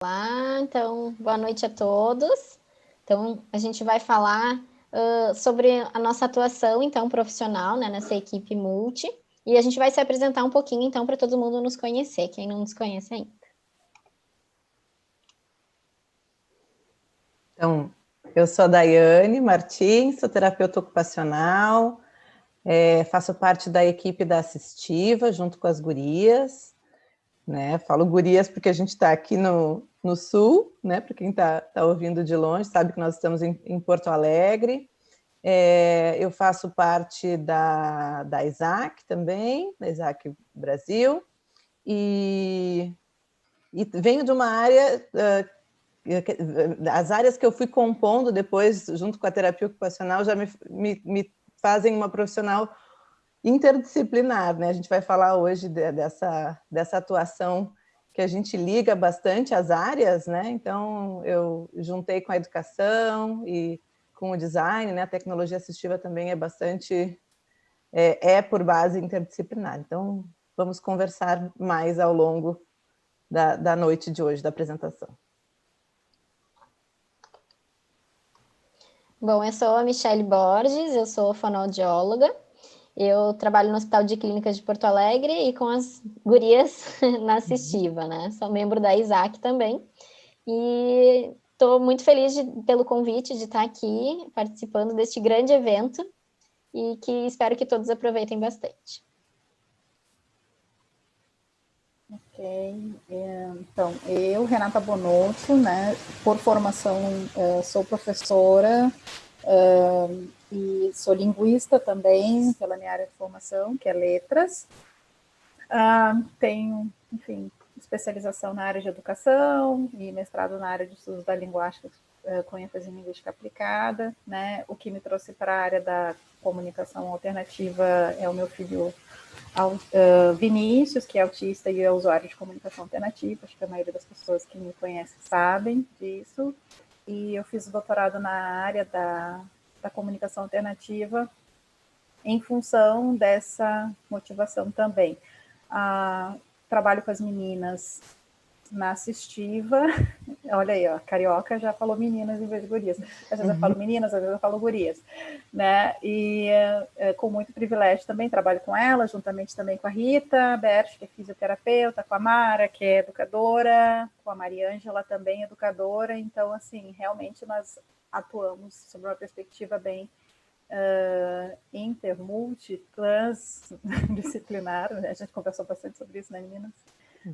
Olá, então, boa noite a todos. Então, a gente vai falar sobre a nossa atuação, então, profissional, né, nessa equipe multi, e a gente vai se apresentar um pouquinho, então, para todo mundo nos conhecer, quem não nos conhece ainda. Então, eu sou a Daiane Martins, sou terapeuta ocupacional, faço parte da equipe da Assistiva, junto com as gurias, né? Falo gurias porque a gente está aqui no Sul, né? Para quem está ouvindo de longe, sabe que nós estamos em Porto Alegre. Eu faço parte da Isaac também, da Isaac Brasil, e venho de uma área... as áreas que eu fui compondo depois, junto com a terapia ocupacional, já me fazem uma profissional interdisciplinar, né? A gente vai falar hoje dessa atuação que a gente liga bastante às áreas, né? Então, eu juntei com a educação e com o design, né? A tecnologia assistiva também é bastante... por base interdisciplinar. Então, vamos conversar mais ao longo da noite de hoje, da apresentação. Bom, eu sou a Michele Borges, eu sou fonoaudióloga, eu trabalho no Hospital de Clínicas de Porto Alegre e com as gurias na Assistiva, né? Sou membro da Isaac também, e estou muito feliz pelo convite de estar aqui participando deste grande evento e que espero que todos aproveitem bastante. Ok, então, eu, Renata Bonotto, né, por formação sou professora e sou linguista também, pela minha área de formação, que é letras. Tenho, enfim, especialização na área de educação e mestrado na área de estudos da linguística com ênfase em linguística aplicada, né? O que me trouxe para a área da comunicação alternativa é o meu filho Vinícius, que é autista e é usuário de comunicação alternativa. Acho que a maioria das pessoas que me conhecem sabem disso. E eu fiz o doutorado na área da comunicação alternativa em função dessa motivação também. Trabalho com as meninas na Assistiva. Olha aí, ó, carioca já falou meninas em vez de gurias. Às vezes eu falo meninas, às vezes eu falo gurias, né? E com muito privilégio também trabalho com ela, juntamente também com a Rita Berch, que é fisioterapeuta, com a Mara, que é educadora, com a Mariângela também educadora. Então, assim, realmente nós atuamos sob uma perspectiva bem inter, multi, transdisciplinar, né? A gente conversou bastante sobre isso, né, meninas?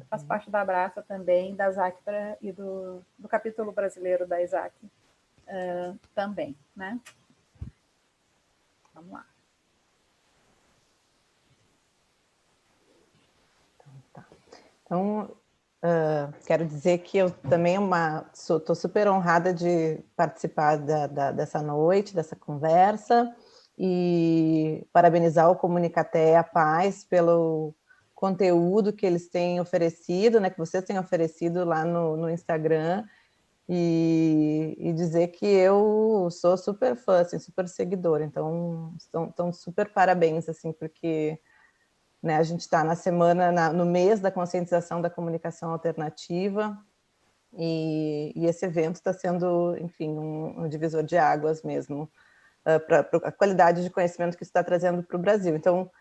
Faço parte da Abraça também, da Isaac e do capítulo brasileiro da Isaac também, né? Vamos lá. Então, quero dizer que eu também estou super honrada de participar dessa noite, dessa conversa, e parabenizar o Comunicatea Paz pelo conteúdo que eles têm oferecido, né, que vocês têm oferecido lá no Instagram, e dizer que eu sou super fã, assim, super seguidora. Então, estão super parabéns, assim, porque... né, a gente está na semana, no mês da conscientização da comunicação alternativa, e esse evento está sendo, enfim, um divisor de águas mesmo, para a qualidade de conhecimento que isso está trazendo para o Brasil. Então,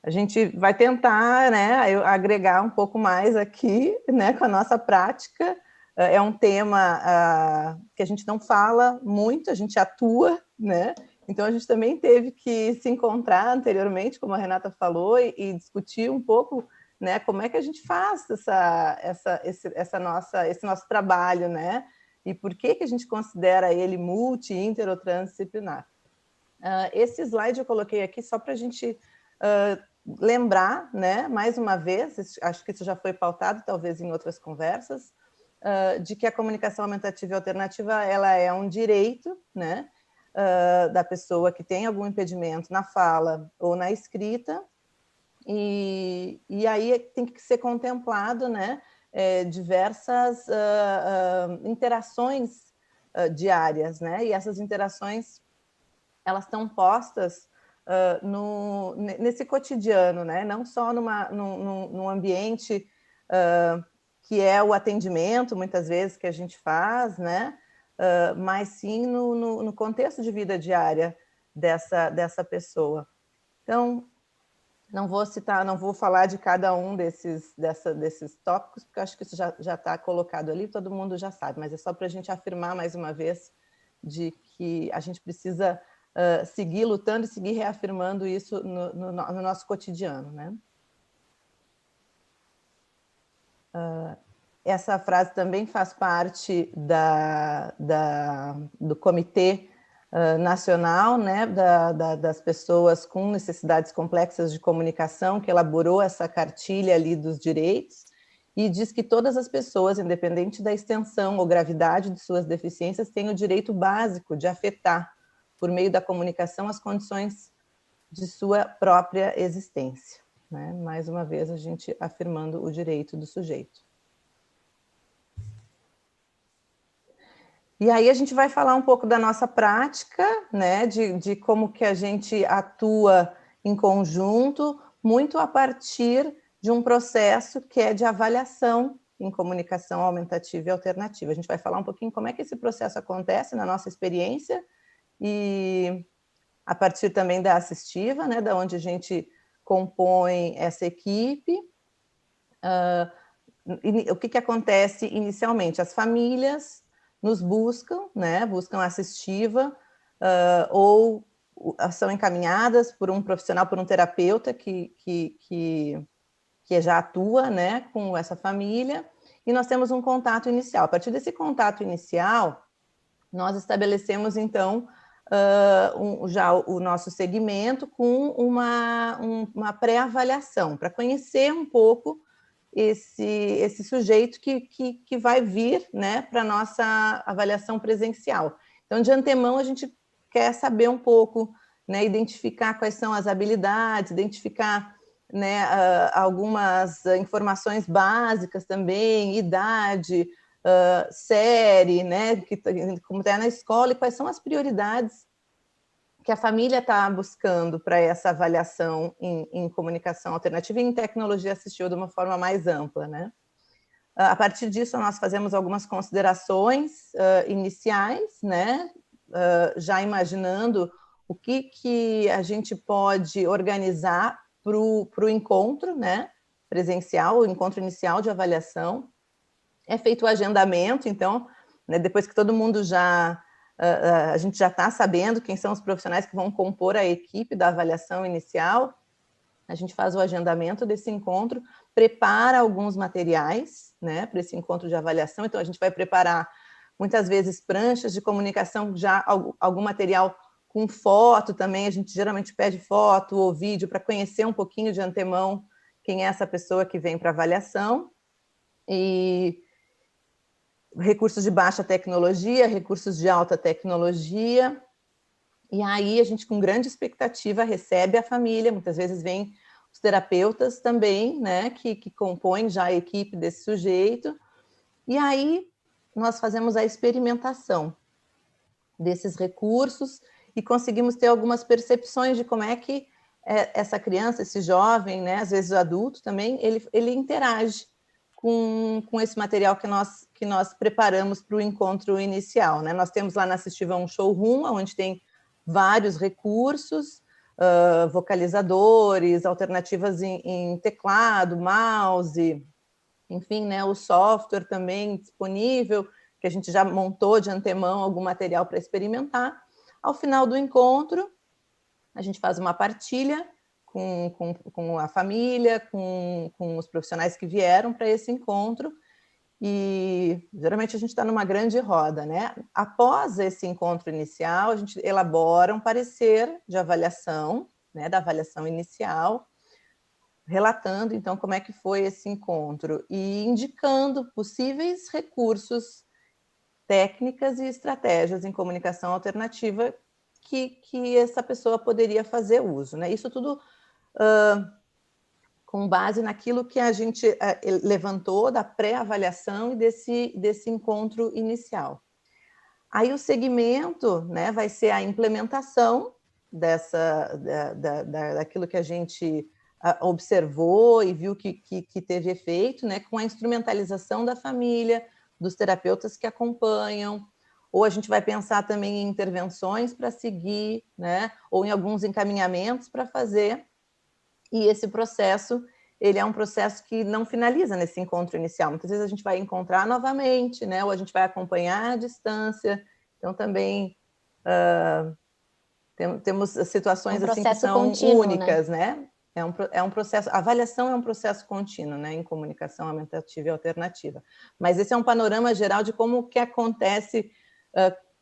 a gente vai tentar, né, agregar um pouco mais aqui, né, com a nossa prática. É um tema que a gente não fala muito, a gente atua, né? Então, a gente também teve que se encontrar anteriormente, como a Renata falou, e discutir um pouco, né, como é que a gente faz esse nosso trabalho, né? E por que a gente considera ele multi, inter ou transdisciplinar. Esse slide eu coloquei aqui só para a gente lembrar, né, mais uma vez, acho que isso já foi pautado, talvez em outras conversas, de que a comunicação aumentativa e alternativa ela é um direito, né, da pessoa que tem algum impedimento na fala ou na escrita, e aí tem que ser contemplado, né, diversas interações diárias, né, e essas interações elas estão postas nesse cotidiano, né, não só num ambiente que é o atendimento, muitas vezes, que a gente faz, né? Mas sim no contexto de vida diária dessa pessoa. Então, não vou falar de cada um desses tópicos, porque eu acho que isso já está colocado ali, todo mundo já sabe, mas é só para a gente afirmar mais uma vez de que a gente precisa seguir lutando e seguir reafirmando isso no nosso cotidiano, né? Essa frase também faz parte do Comitê Nacional, né, das pessoas com necessidades complexas de comunicação, que elaborou essa cartilha ali dos direitos, e diz que todas as pessoas, independente da extensão ou gravidade de suas deficiências, têm o direito básico de afetar, por meio da comunicação, as condições de sua própria existência, né? Mais uma vez, a gente afirmando o direito do sujeito. E aí a gente vai falar um pouco da nossa prática, né, de como que a gente atua em conjunto, muito a partir de um processo que é de avaliação em comunicação aumentativa e alternativa. A gente vai falar um pouquinho como é que esse processo acontece na nossa experiência e a partir também da assistiva, né, da onde a gente compõe essa equipe. O que acontece inicialmente? As famílias nos buscam, né? Buscam assistiva, ou são encaminhadas por um profissional, por um terapeuta que já atua, né, com essa família, e nós temos um contato inicial. A partir desse contato inicial, nós estabelecemos, então, já o nosso segmento com uma pré-avaliação, para conhecer um pouco esse sujeito que vai vir, né, para a nossa avaliação presencial. Então, de antemão, a gente quer saber um pouco, né, identificar quais são as habilidades, identificar, né, algumas informações básicas também, idade, série, né, como está na escola, e quais são as prioridades que a família está buscando para essa avaliação em comunicação alternativa e em tecnologia assistiva de uma forma mais ampla, né? A partir disso, nós fazemos algumas considerações iniciais, né? Já imaginando o que a gente pode organizar para o encontro, né, presencial, o encontro inicial de avaliação. É feito o agendamento, então, né, depois que todo mundo a gente já está sabendo quem são os profissionais que vão compor a equipe da avaliação inicial, a gente faz o agendamento desse encontro, prepara alguns materiais, né, para esse encontro de avaliação. Então, a gente vai preparar, muitas vezes, pranchas de comunicação, já algum material com foto também, a gente geralmente pede foto ou vídeo para conhecer um pouquinho de antemão quem é essa pessoa que vem para avaliação, e recursos de baixa tecnologia, recursos de alta tecnologia, e aí a gente, com grande expectativa, recebe a família, muitas vezes vem os terapeutas também, né, que compõem já a equipe desse sujeito, e aí nós fazemos a experimentação desses recursos e conseguimos ter algumas percepções de como é que essa criança, esse jovem, né, às vezes o adulto também, ele interage com esse material que nós preparamos para o encontro inicial, né? Nós temos lá na Assistiva um showroom, onde tem vários recursos, vocalizadores, alternativas em teclado, mouse, enfim, né, o software também disponível, que a gente já montou de antemão algum material para experimentar. Ao final do encontro, a gente faz uma partilha com a família, com os profissionais que vieram para esse encontro, e geralmente a gente está numa grande roda, né? Após esse encontro inicial, a gente elabora um parecer de avaliação, né, da avaliação inicial, relatando, então, como é que foi esse encontro e indicando possíveis recursos, técnicas e estratégias em comunicação alternativa que essa pessoa poderia fazer uso, né? Isso tudo com base naquilo que a gente levantou da pré-avaliação e desse encontro inicial. Aí o segmento, né, vai ser a implementação daquilo que a gente observou e viu que teve efeito, né, com a instrumentalização da família, dos terapeutas que acompanham, ou a gente vai pensar também em intervenções para seguir, né, ou em alguns encaminhamentos para fazer, e esse processo, ele é um processo que não finaliza nesse encontro inicial, muitas vezes a gente vai encontrar novamente, né, ou a gente vai acompanhar à distância, então também temos situações assim que são contínuo, únicas, né? É um processo, a avaliação é um processo contínuo, né, em comunicação aumentativa e alternativa. Mas esse é um panorama geral de como que acontece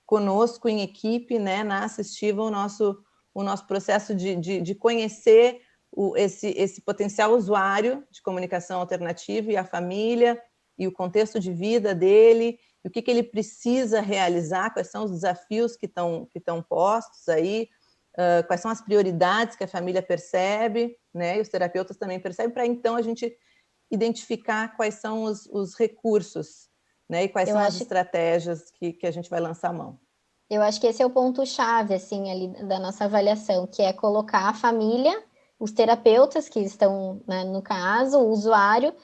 conosco em equipe, né, na assistiva, o nosso processo de conhecer esse potencial usuário de comunicação alternativa e a família e o contexto de vida dele, e o que ele precisa realizar, quais são os desafios que estão postos aí, quais são as prioridades que a família percebe, né, e os terapeutas também percebem, para então a gente identificar quais são os recursos, né, e quais são as estratégias que a gente vai lançar a mão. Eu acho que esse é o ponto-chave, assim, ali da nossa avaliação, que é colocar a família, os terapeutas que estão, né, no caso, o usuário,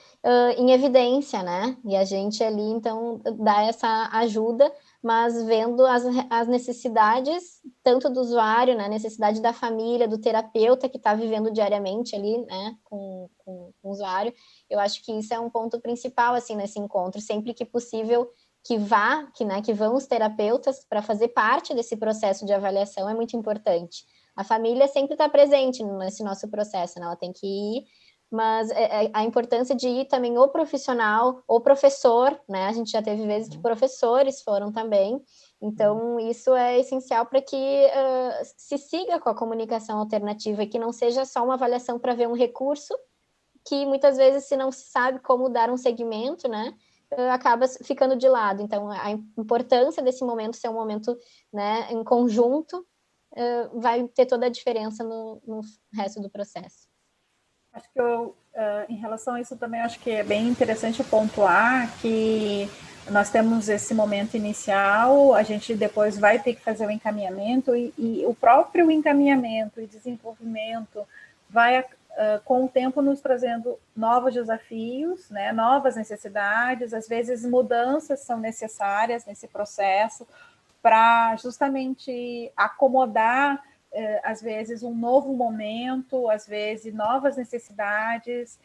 em evidência, né? E a gente ali, então, dá essa ajuda, mas vendo as necessidades, tanto do usuário, né, necessidade da família, do terapeuta que está vivendo diariamente ali, né, com o usuário. Eu acho que isso é um ponto principal, assim, nesse encontro, sempre que possível que vão os terapeutas para fazer parte desse processo de avaliação é muito importante. A família sempre está presente nesse nosso processo, né? Ela tem que ir, mas a importância de ir também o profissional, o professor, né? A gente já teve vezes que professores foram também, então isso é essencial para que se siga com a comunicação alternativa e que não seja só uma avaliação para ver um recurso, que muitas vezes, se não se sabe como dar um segmento, né, acaba ficando de lado. Então, a importância desse momento ser um momento, né, em conjunto, vai ter toda a diferença no resto do processo. Acho que em relação a isso também, acho que é bem interessante pontuar que nós temos esse momento inicial, a gente depois vai ter que fazer o encaminhamento e o próprio encaminhamento e desenvolvimento vai com o tempo nos trazendo novos desafios, né, novas necessidades, às vezes mudanças são necessárias nesse processo para justamente acomodar, às vezes, um novo momento, às vezes, novas necessidades,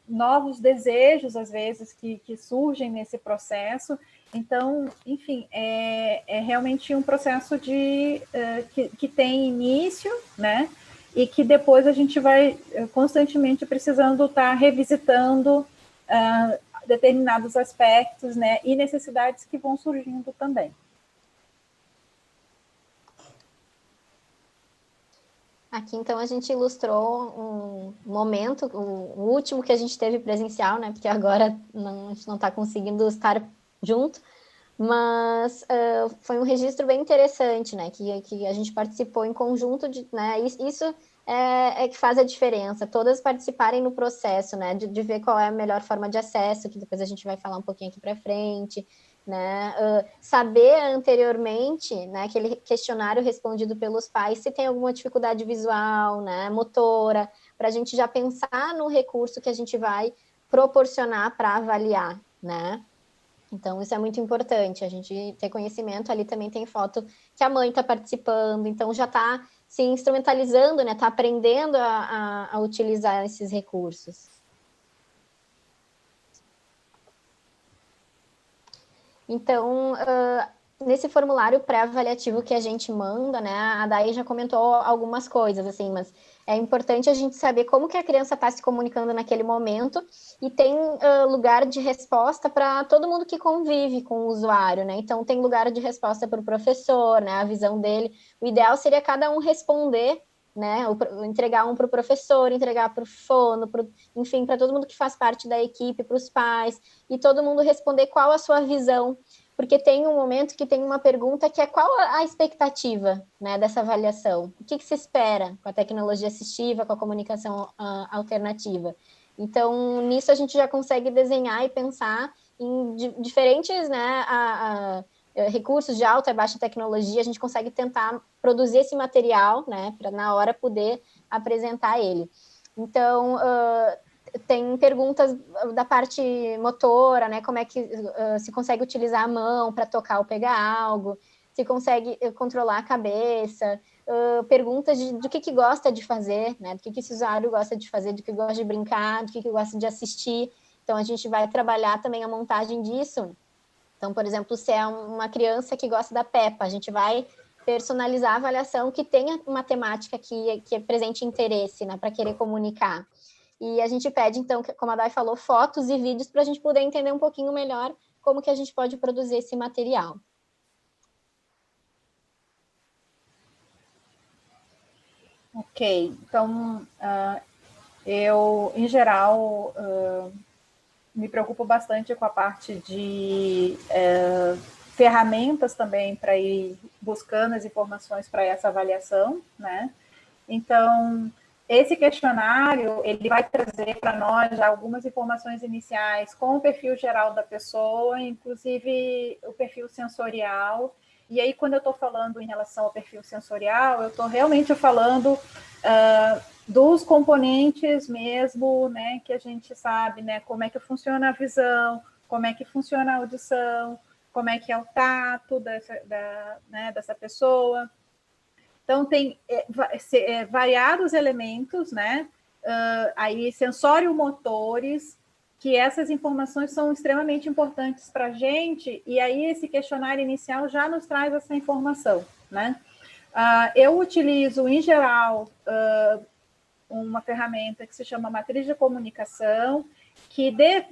novos desejos, às vezes, que surgem nesse processo. Então, enfim, é realmente um processo que tem início, né? E que depois a gente vai constantemente precisando estar revisitando determinados aspectos, né, e necessidades que vão surgindo também. Aqui, então, a gente ilustrou um momento, o último que a gente teve presencial, né, porque agora a gente não está conseguindo estar junto, mas foi um registro bem interessante, né, que a gente participou em conjunto, né, isso é que faz a diferença, todas participarem no processo, né, de ver qual é a melhor forma de acesso, que depois a gente vai falar um pouquinho aqui para frente, né, saber anteriormente, né, aquele questionário respondido pelos pais, se tem alguma dificuldade visual, né, motora, para a gente já pensar no recurso que a gente vai proporcionar para avaliar, né. Então, isso é muito importante, a gente ter conhecimento. Ali também tem foto que a mãe está participando, então já está se instrumentalizando, né? Está aprendendo a utilizar esses recursos. Então, nesse formulário pré-avaliativo que a gente manda, né? A Day já comentou algumas coisas, assim, mas é importante a gente saber como que a criança está se comunicando naquele momento e tem lugar de resposta para todo mundo que convive com o usuário, né? Então, tem lugar de resposta para o professor, né? A visão dele. O ideal seria cada um responder, né? Entregar um para o professor, entregar para o fono, enfim, para todo mundo que faz parte da equipe, para os pais, e todo mundo responder qual a sua visão. Porque tem um momento que tem uma pergunta que é qual a expectativa, né, dessa avaliação? O que se espera com a tecnologia assistiva, com a comunicação alternativa? Então, nisso a gente já consegue desenhar e pensar em diferentes, né, recursos de alta e baixa tecnologia. A gente consegue tentar produzir esse material, né, para na hora poder apresentar ele. Então, tem perguntas da parte motora, né? Como é que se consegue utilizar a mão para tocar ou pegar algo, se consegue controlar a cabeça, perguntas do que gosta de fazer, né? Do que esse usuário gosta de fazer, do que gosta de brincar, do que gosta de assistir. Então, a gente vai trabalhar também a montagem disso. Então, por exemplo, se é uma criança que gosta da Peppa, a gente vai personalizar a avaliação que tenha uma temática que apresente interesse, né? Para querer comunicar. E a gente pede, então, como a Dai falou, fotos e vídeos para a gente poder entender um pouquinho melhor como que a gente pode produzir esse material. Ok, então, eu, em geral, me preocupo bastante com a parte de ferramentas também para ir buscando as informações para essa avaliação, né? Então, esse questionário, ele vai trazer para nós já algumas informações iniciais com o perfil geral da pessoa, inclusive o perfil sensorial. E aí, quando eu estou falando em relação ao perfil sensorial, eu estou realmente falando dos componentes mesmo, né, que a gente sabe, né, como é que funciona a visão, como é que funciona a audição, como é que é o tato dessa pessoa. Então, tem variados elementos, né? Aí, sensório-motores, que essas informações são extremamente importantes para a gente, e aí esse questionário inicial já nos traz essa informação, né? Eu utilizo, em geral, uma ferramenta que se chama matriz de comunicação, que,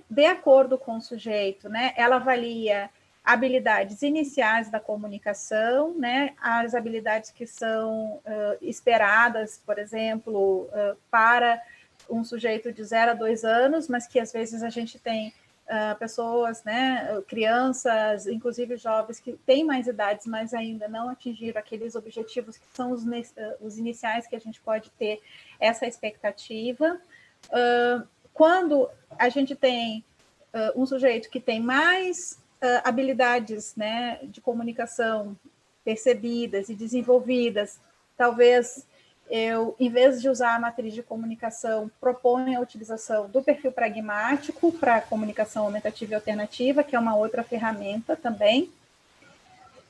de acordo com o sujeito, né, ela avalia habilidades iniciais da comunicação, né, as habilidades que são esperadas, por exemplo, para um sujeito de 0 a 2 anos, mas que às vezes a gente tem pessoas, né, crianças, inclusive jovens que têm mais idades, mas ainda não atingiram aqueles objetivos que são os iniciais que a gente pode ter essa expectativa. Quando a gente tem um sujeito que tem mais habilidades, né, de comunicação percebidas e desenvolvidas, talvez eu, em vez de usar a matriz de comunicação, proponho a utilização do perfil pragmático para comunicação aumentativa e alternativa, que é uma outra ferramenta também.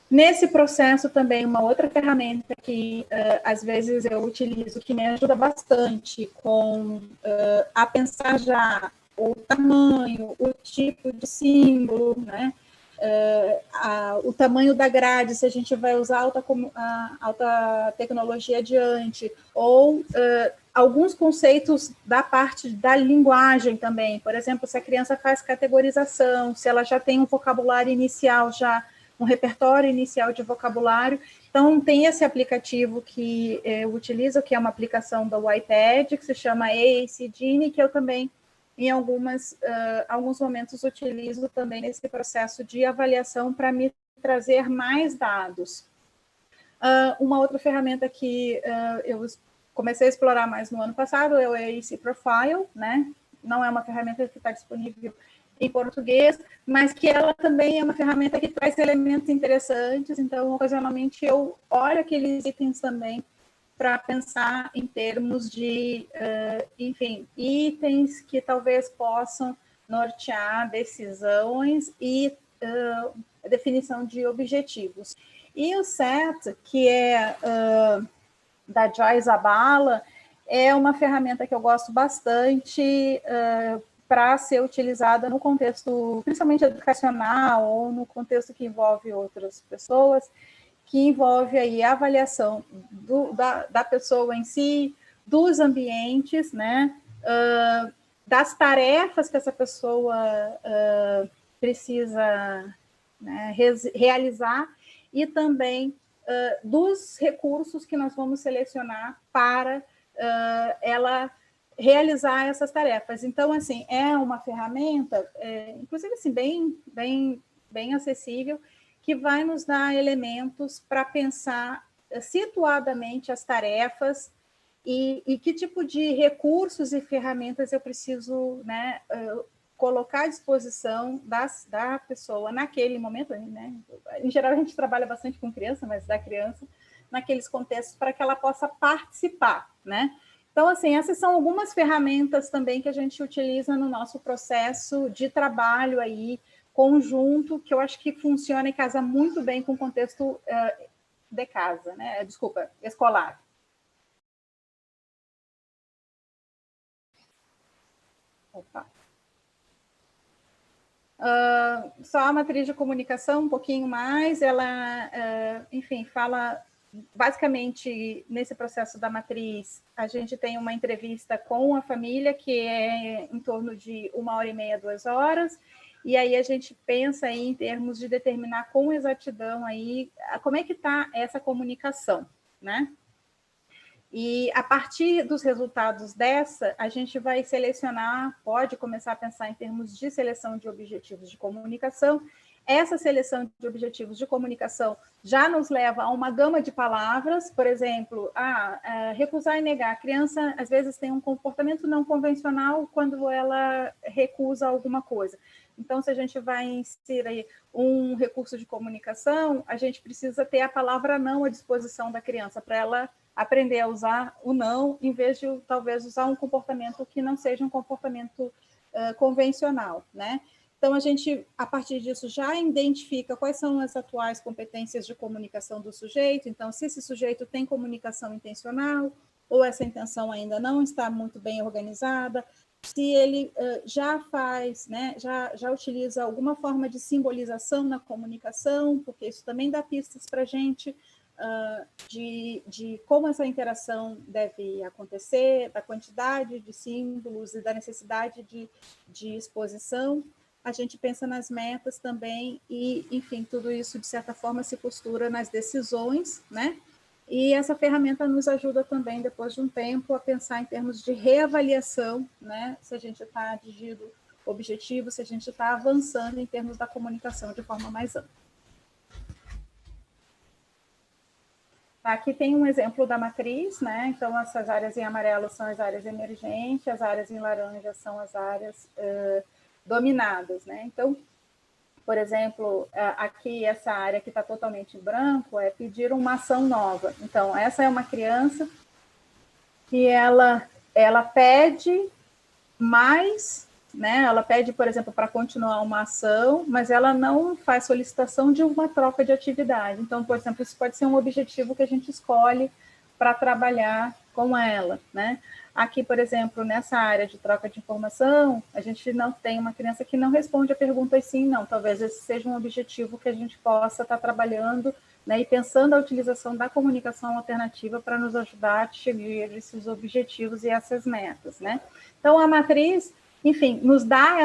Nesse processo também, uma outra ferramenta que às vezes eu utilizo, que me ajuda bastante a pensar já o tamanho, o tipo de símbolo, né? O tamanho da grade, se a gente vai usar alta tecnologia adiante, ou alguns conceitos da parte da linguagem também. Por exemplo, se a criança faz categorização, se ela já tem um vocabulário inicial, já um repertório inicial de vocabulário. Então, tem esse aplicativo que eu utilizo, que é uma aplicação do iPad, que se chama AAC Genie, que eu também, em alguns momentos, utilizo também nesse processo de avaliação para me trazer mais dados. Uma outra ferramenta que eu comecei a explorar mais no ano passado é o AAC Profile, né? Não é uma ferramenta que está disponível em português, mas que ela também é uma ferramenta que traz elementos interessantes, então, ocasionalmente, eu olho aqueles itens também para pensar em termos de, enfim, itens que talvez possam nortear decisões e a definição de objetivos. E o SET, que é da Joy Zabala, é uma ferramenta que eu gosto bastante para ser utilizada no contexto, principalmente educacional, ou no contexto que envolve outras pessoas, que envolve aí a avaliação da pessoa em si, dos ambientes, né, das tarefas que essa pessoa precisa, né, realizar, e também dos recursos que nós vamos selecionar para ela realizar essas tarefas. Então, assim, é uma ferramenta, inclusive, assim, bem acessível, que vai nos dar elementos para pensar situadamente as tarefas e que tipo de recursos e ferramentas eu preciso, né, colocar à disposição da pessoa naquele momento, né? Em geral, a gente trabalha bastante com criança, mas da criança, naqueles contextos, para que ela possa participar, né? Então, assim, essas são algumas ferramentas também que a gente utiliza no nosso processo de trabalho aí, conjunto, que eu acho que funciona e casa muito bem com o contexto de casa, né? Desculpa, escolar. Opa. Só a matriz de comunicação, um pouquinho mais, ela, enfim, fala basicamente nesse processo da matriz. A gente tem uma entrevista com a família que é em torno de 1h30, 2 horas, e aí a gente pensa aí em termos de determinar com exatidão aí como é que está essa comunicação, né? E a partir dos resultados dessa, a gente vai selecionar, pode começar a pensar em termos de seleção de objetivos de comunicação. Essa seleção de objetivos de comunicação já nos leva a uma gama de palavras, por exemplo, recusar e negar. A criança, às vezes, tem um comportamento não convencional quando ela recusa alguma coisa. Então, se a gente vai inserir um recurso de comunicação, a gente precisa ter a palavra não à disposição da criança, para ela aprender a usar o não, em vez de, talvez, usar um comportamento que não seja um comportamento convencional, né? Então, a gente, a partir disso, já identifica quais são as atuais competências de comunicação do sujeito. Então, se esse sujeito tem comunicação intencional, ou essa intenção ainda não está muito bem organizada, se ele já faz, né, já utiliza alguma forma de simbolização na comunicação, porque isso também dá pistas para a gente de como essa interação deve acontecer, da quantidade de símbolos e da necessidade de exposição. A gente pensa nas metas também e, enfim, tudo isso, de certa forma, se costura nas decisões, né? E essa ferramenta nos ajuda também, depois de um tempo, a pensar em termos de reavaliação, né? Se a gente está atingindo objetivo, se a gente está avançando em termos da comunicação de forma mais ampla. Aqui tem um exemplo da matriz, né? Então, essas áreas em amarelo são as áreas emergentes, as áreas em laranja são as áreas dominadas, né? Então, por exemplo, aqui essa área que está totalmente em branco é pedir uma ação nova. Então, essa é uma criança que ela pede mais, né? Ela pede, por exemplo, para continuar uma ação, mas ela não faz solicitação de uma troca de atividade. Então, por exemplo, isso pode ser um objetivo que a gente escolhe para trabalhar com ela, né? Aqui, por exemplo, nessa área de troca de informação, a gente não tem uma criança que não responde a perguntas sim, não. Talvez esse seja um objetivo que a gente possa estar trabalhando, né, e pensando a utilização da comunicação alternativa para nos ajudar a atingir esses objetivos e essas metas, né? Então, a matriz, enfim, nos dá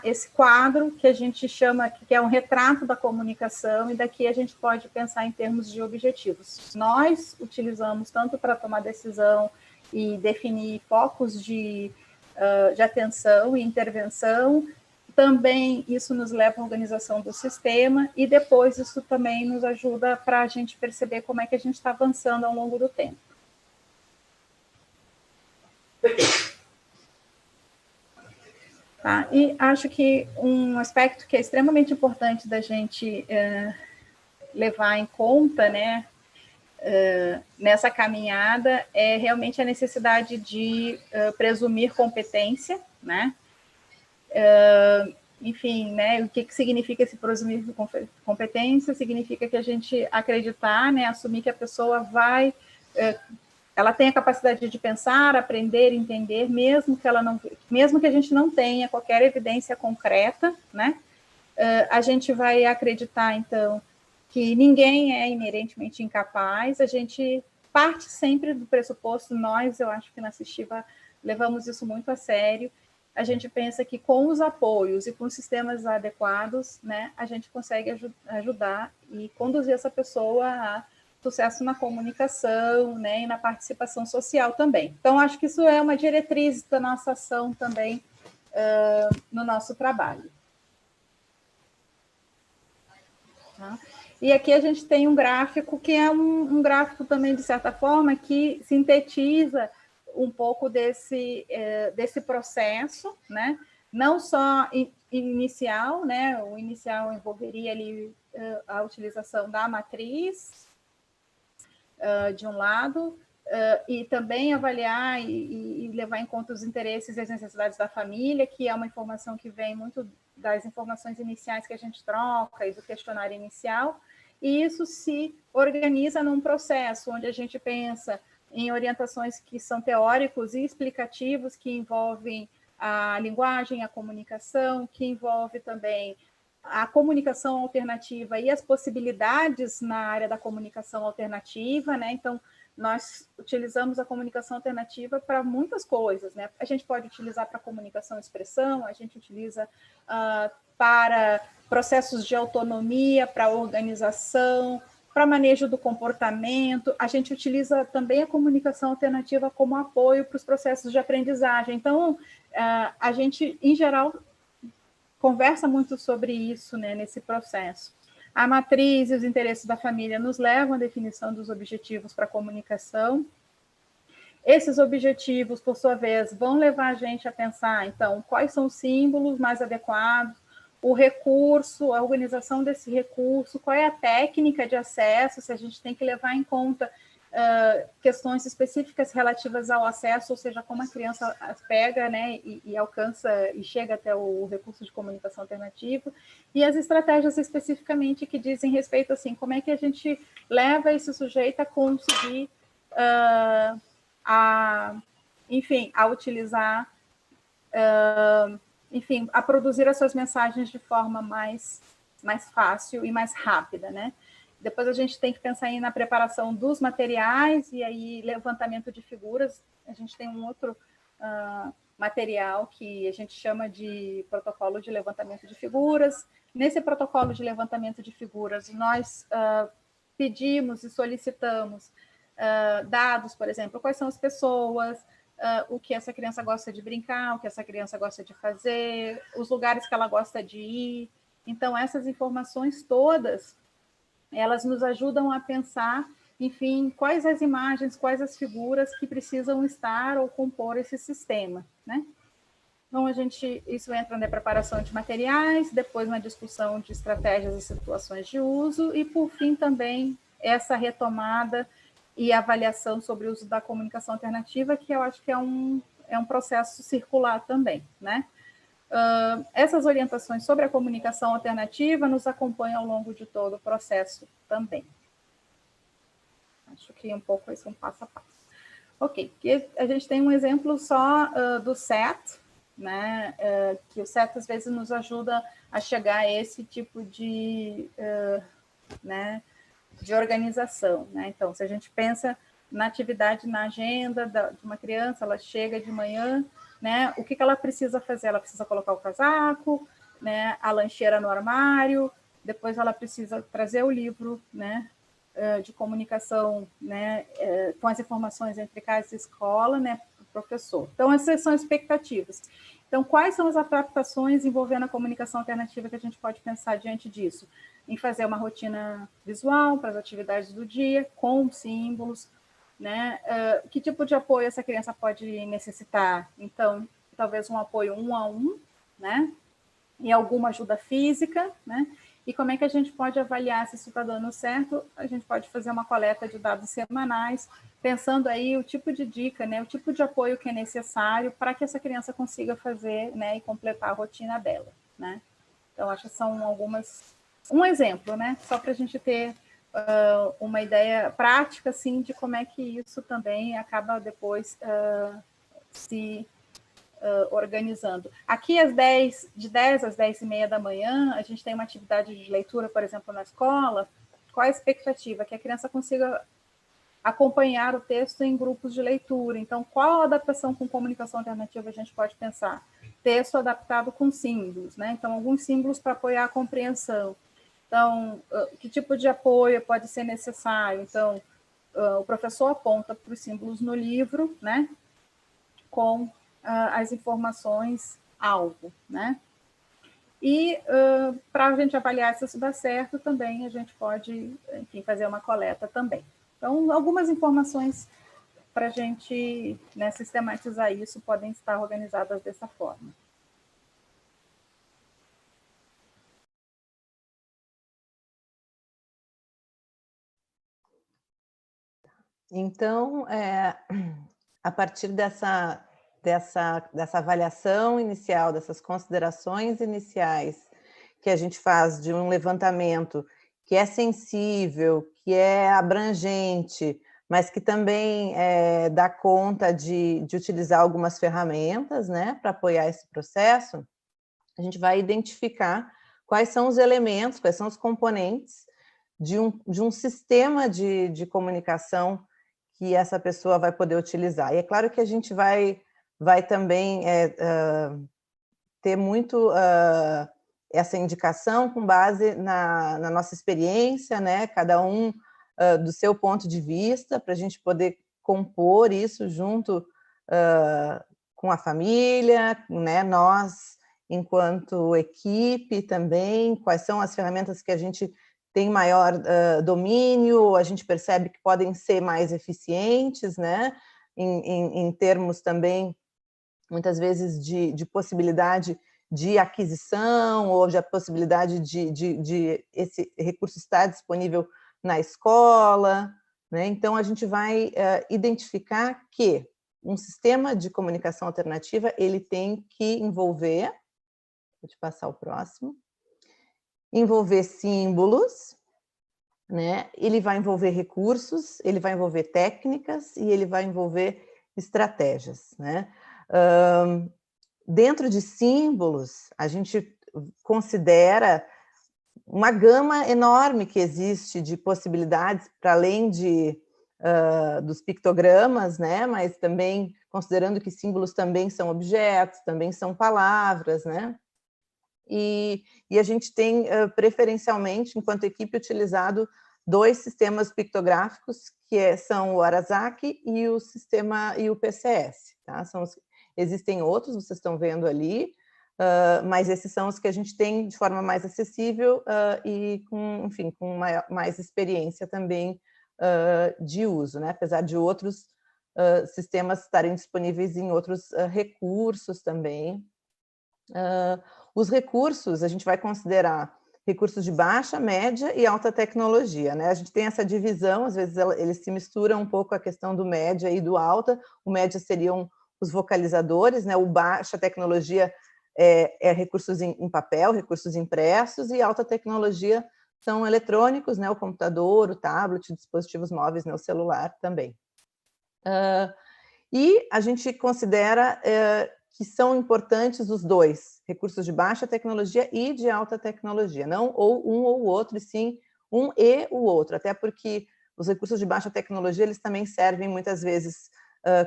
esse quadro que a gente chama, que é um retrato da comunicação, e daqui a gente pode pensar em termos de objetivos. Nós utilizamos tanto para tomar decisão e definir focos de atenção e intervenção, também isso nos leva à organização do sistema, e depois isso também nos ajuda para a gente perceber como é que a gente está avançando ao longo do tempo. Tá? E acho que um aspecto que é extremamente importante da gente levar em conta, né, nessa caminhada, é realmente a necessidade de presumir competência, né? Enfim, né, o que significa esse presumir competência? Significa que a gente acreditar, né, assumir que a pessoa vai... ela tem a capacidade de pensar, aprender, entender, mesmo que a gente não tenha qualquer evidência concreta, né? A gente vai acreditar, então, que ninguém é inerentemente incapaz. A gente parte sempre do pressuposto, eu acho que na Assistiva levamos isso muito a sério. A gente pensa que com os apoios e com os sistemas adequados, né, a gente consegue ajudar e conduzir essa pessoa a sucesso na comunicação, né, e na participação social também. Então, acho que isso é uma diretriz da nossa ação também no nosso trabalho. Tá? E aqui a gente tem um gráfico que é um gráfico também, de certa forma, que sintetiza um pouco desse processo, né? Não só inicial, né? O inicial envolveria ali a utilização da matriz, de um lado, e também avaliar e levar em conta os interesses e as necessidades da família, que é uma informação que vem muito das informações iniciais que a gente troca e do questionário inicial, e isso se organiza num processo onde a gente pensa em orientações que são teóricos e explicativos, que envolvem a linguagem, a comunicação, que envolve também a comunicação alternativa e as possibilidades na área da comunicação alternativa, né? Então, nós utilizamos a comunicação alternativa para muitas coisas, né? A gente pode utilizar para comunicação e expressão, a gente utiliza para processos de autonomia, para organização, para manejo do comportamento, a gente utiliza também a comunicação alternativa como apoio para os processos de aprendizagem. Então, a gente, em geral, conversa muito sobre isso, né, nesse processo. A matriz e os interesses da família nos levam à definição dos objetivos para a comunicação. Esses objetivos, por sua vez, vão levar a gente a pensar, então, quais são os símbolos mais adequados, o recurso, a organização desse recurso, qual é a técnica de acesso, se a gente tem que levar em conta questões específicas relativas ao acesso, ou seja, como a criança pega, né, e alcança e chega até o recurso de comunicação alternativa, e as estratégias especificamente que dizem respeito, assim, como é que a gente leva esse sujeito a conseguir, enfim, a utilizar, enfim, a produzir as suas mensagens de forma mais fácil e mais rápida, né? Depois a gente tem que pensar aí na preparação dos materiais e aí levantamento de figuras. A gente tem um outro material que a gente chama de protocolo de levantamento de figuras. Nesse protocolo de levantamento de figuras, nós pedimos e solicitamos dados, por exemplo, quais são as pessoas, o que essa criança gosta de brincar, o que essa criança gosta de fazer, os lugares que ela gosta de ir. Então, essas informações todas, elas nos ajudam a pensar, enfim, quais as imagens, quais as figuras que precisam estar ou compor esse sistema, né? Então, isso entra na preparação de materiais, depois na discussão de estratégias e situações de uso, e, por fim, também essa retomada e avaliação sobre o uso da comunicação alternativa, que eu acho que é um processo circular também, né? Essas orientações sobre a comunicação alternativa nos acompanham ao longo de todo o processo também. Acho que um pouco isso é um passo a passo. Ok, aqui a gente tem um exemplo só do SET, né? Que o SET às vezes nos ajuda a chegar a esse tipo de, né, de organização, né? Então, se a gente pensa na atividade, na agenda de uma criança, ela chega de manhã, né? O que ela precisa fazer? Ela precisa colocar o casaco, né? A lancheira no armário, depois ela precisa trazer o livro, né? De comunicação, né? Com as informações entre casa e escola, né? Para o professor. Então, essas são expectativas. Então, quais são as adaptações envolvendo a comunicação alternativa que a gente pode pensar diante disso? Em fazer uma rotina visual para as atividades do dia, com símbolos, né? Que tipo de apoio essa criança pode necessitar? Então, talvez um apoio 1-a-1, né? E alguma ajuda física, né? E como é que a gente pode avaliar se isso está dando certo? A gente pode fazer uma coleta de dados semanais, pensando aí o tipo de dica, né? O tipo de apoio que é necessário para que essa criança consiga fazer, né? E completar a rotina dela, né? Então, acho que são um exemplo, né? Só para a gente ter uma ideia prática, assim, de como é que isso também acaba depois se organizando. Aqui, de 10 às 10h30 da manhã, a gente tem uma atividade de leitura, por exemplo, na escola. Qual a expectativa? Que a criança consiga acompanhar o texto em grupos de leitura. Então, qual adaptação com comunicação alternativa a gente pode pensar? Texto adaptado com símbolos, né? Então, alguns símbolos para apoiar a compreensão. Então, que tipo de apoio pode ser necessário? Então, o professor aponta para os símbolos no livro, né? Com as informações alvo, né? E para a gente avaliar se isso dá certo, também a gente pode, enfim, fazer uma coleta também. Então, algumas informações para a gente, né, sistematizar isso podem estar organizadas dessa forma. Então, a partir dessa avaliação inicial, dessas considerações iniciais que a gente faz de um levantamento que é sensível, que é abrangente, mas que também dá conta de utilizar algumas ferramentas, né, para apoiar esse processo, a gente vai identificar quais são os elementos, quais são os componentes de um sistema de comunicação que essa pessoa vai poder utilizar. E é claro que a gente vai também ter muito essa indicação com base na nossa experiência, né? Cada um do seu ponto de vista, para a gente poder compor isso junto com a família, né? Nós, enquanto equipe também, quais são as ferramentas que a gente tem maior domínio, a gente percebe que podem ser mais eficientes, né? Em termos também, muitas vezes, de possibilidade de aquisição ou de a possibilidade de esse recurso estar disponível na escola, né? Então, a gente vai identificar que um sistema de comunicação alternativa, ele tem que envolver, vou te passar o próximo, envolver símbolos, né? Ele vai envolver recursos, ele vai envolver técnicas e ele vai envolver estratégias, né? Dentro de símbolos, a gente considera uma gama enorme que existe de possibilidades, para além dos pictogramas, né? Mas também considerando que símbolos também são objetos, também são palavras, né? E a gente tem, preferencialmente, enquanto equipe, utilizado 2 sistemas pictográficos, que são o Arazaki e o PCS. Tá? Existem outros, vocês estão vendo ali, mas esses são os que a gente tem de forma mais acessível e com, enfim, com mais experiência também de uso, né? Apesar de outros sistemas estarem disponíveis em outros recursos também. Os recursos, a gente vai considerar recursos de baixa, média e alta tecnologia, né? A gente tem essa divisão, às vezes eles se misturam um pouco a questão do média e do alta. O média seriam os vocalizadores, né? O baixa tecnologia é recursos em papel, recursos impressos, e alta tecnologia são eletrônicos, né? O computador, o tablet, dispositivos móveis, né? O celular também. E a gente considera que são importantes os 2, recursos de baixa tecnologia e de alta tecnologia, não ou um ou o outro, e sim um e o outro, até porque os recursos de baixa tecnologia, eles também servem muitas vezes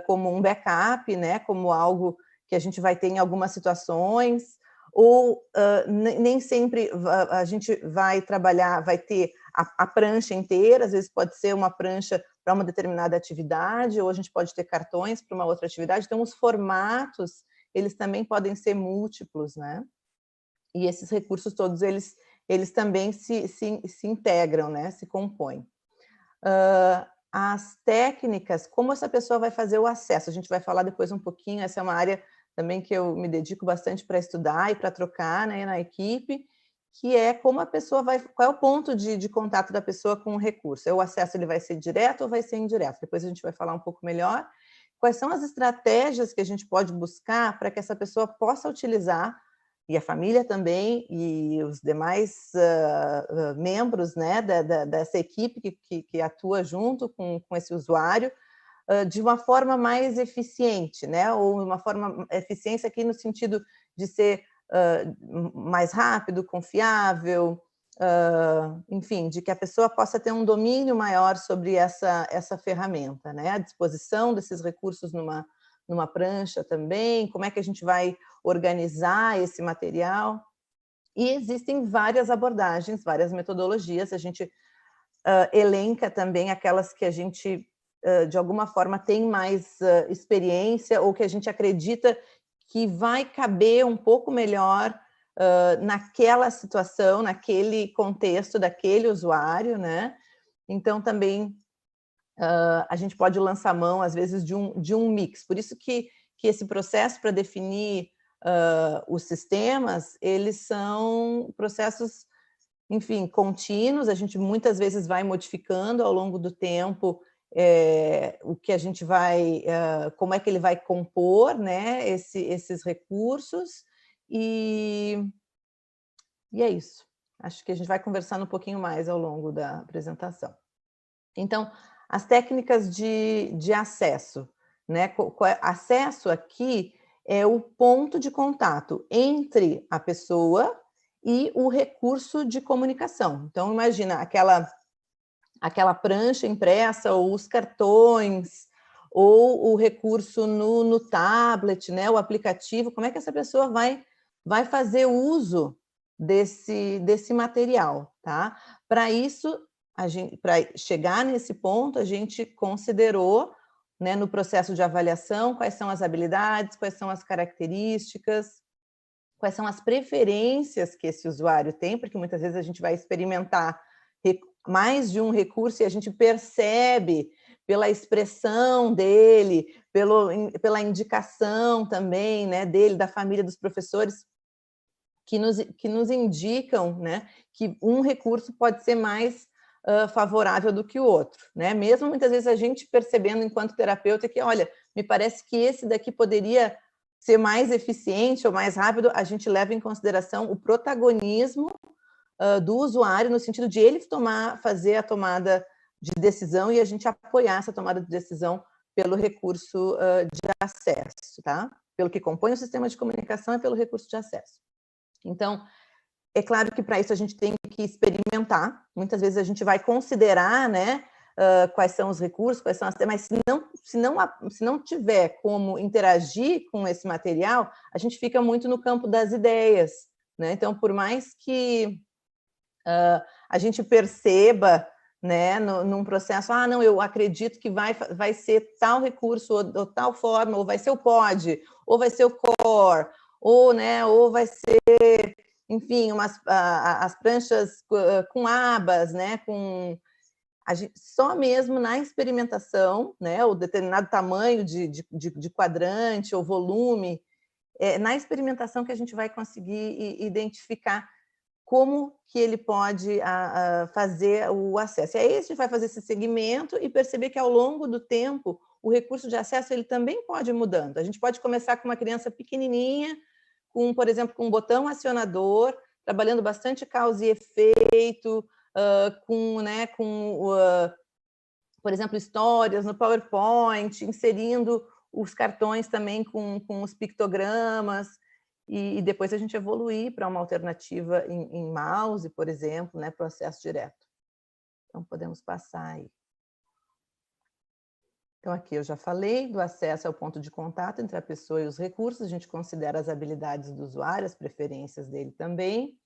como um backup, né, como algo que a gente vai ter em algumas situações, ou nem sempre a gente vai trabalhar, vai ter a prancha inteira, às vezes pode ser uma prancha para uma determinada atividade, ou a gente pode ter cartões para uma outra atividade. Então, os formatos, eles também podem ser múltiplos, né? E esses recursos todos, eles também se integram, né? Se compõem. As técnicas, como essa pessoa vai fazer o acesso, a gente vai falar depois um pouquinho, essa é uma área também que eu me dedico bastante para estudar e para trocar, né, na equipe, que é como a pessoa vai, qual é o ponto de contato da pessoa com o recurso. O acesso, ele vai ser direto ou vai ser indireto? Depois a gente vai falar um pouco melhor. Quais são as estratégias que a gente pode buscar para que essa pessoa possa utilizar, e a família também, e os demais membros, né, dessa equipe que atua junto com esse usuário, de uma forma mais eficiente, né? Ou uma forma, eficiência aqui no sentido de ser mais rápido, confiável, enfim, de que a pessoa possa ter um domínio maior sobre essa ferramenta, né? A disposição desses recursos numa prancha também, como é que a gente vai organizar esse material. E existem várias abordagens, várias metodologias, a gente elenca também aquelas que a gente, de alguma forma, tem mais experiência, ou que a gente acredita que vai caber um pouco melhor naquela situação, naquele contexto daquele usuário, né? Então, também a gente pode lançar mão, às vezes, de um mix. Por isso que esse processo para definir os sistemas, eles são processos, enfim, contínuos. A gente muitas vezes vai modificando ao longo do tempo o que a gente vai, como é que ele vai compor, né, esses recursos, e é isso. Acho que a gente vai conversando um pouquinho mais ao longo da apresentação. Então, as técnicas de acesso, né? Acesso aqui é o ponto de contato entre a pessoa e o recurso de comunicação. Então, imagina aquela prancha impressa, ou os cartões, ou o recurso no tablet, né? O aplicativo, como é que essa pessoa vai fazer uso desse material, tá? Para isso, para chegar nesse ponto, a gente considerou, né, no processo de avaliação, quais são as habilidades, quais são as características, quais são as preferências que esse usuário tem, porque muitas vezes a gente vai experimentar mais de um recurso e a gente percebe pela expressão dele, pela indicação também, né, dele, da família, dos professores, que nos indicam, né, que um recurso pode ser mais favorável do que o outro, né? Mesmo muitas vezes a gente percebendo enquanto terapeuta que, olha, me parece que esse daqui poderia ser mais eficiente ou mais rápido, a gente leva em consideração o protagonismo do usuário, no sentido de ele fazer a tomada de decisão e a gente apoiar essa tomada de decisão pelo recurso de acesso, tá? Pelo que compõe o sistema de comunicação e pelo recurso de acesso. Então, é claro que para isso a gente tem que experimentar. Muitas vezes a gente vai considerar, né, quais são os recursos, quais são as... Mas se não tiver como interagir com esse material, a gente fica muito no campo das ideias, né? Então, por mais que a gente perceba, né, num processo, não, eu acredito que vai ser tal recurso, ou tal forma, ou vai ser o POD, ou vai ser o CORE, ou, né, ou vai ser, enfim, as pranchas com abas, né, só mesmo na experimentação, né, o determinado tamanho de quadrante ou volume, na experimentação que a gente vai conseguir identificar como que ele pode fazer o acesso. E aí a gente vai fazer esse segmento e perceber que ao longo do tempo o recurso de acesso ele também pode ir mudando. A gente pode começar com uma criança pequenininha, por exemplo, com um botão acionador, trabalhando bastante causa e efeito, por exemplo, histórias no PowerPoint, inserindo os cartões também com os pictogramas, e depois a gente evoluir para uma alternativa em mouse, por exemplo, né, processo direto. Então, podemos passar aí. Então, aqui eu já falei do acesso ao ponto de contato entre a pessoa e os recursos, a gente considera as habilidades do usuário, as preferências dele também,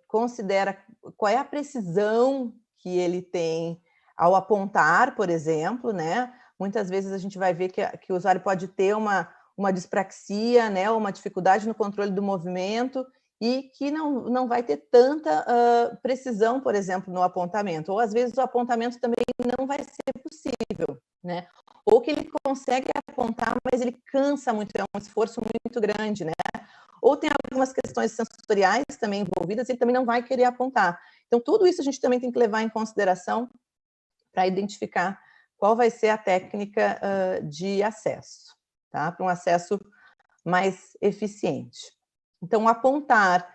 considera qual é a precisão que ele tem ao apontar, por exemplo, né? Muitas vezes a gente vai ver que o usuário pode ter uma dispraxia, né, uma dificuldade no controle do movimento e que não vai ter tanta precisão, por exemplo, no apontamento. Ou, às vezes, o apontamento também não vai ser possível, né? Ou que ele consegue apontar, mas ele cansa muito, é um esforço muito grande, né? Ou tem algumas questões sensoriais também envolvidas, ele também não vai querer apontar. Então, tudo isso a gente também tem que levar em consideração para identificar qual vai ser a técnica de acesso, tá? Para um acesso mais eficiente. Então, o apontar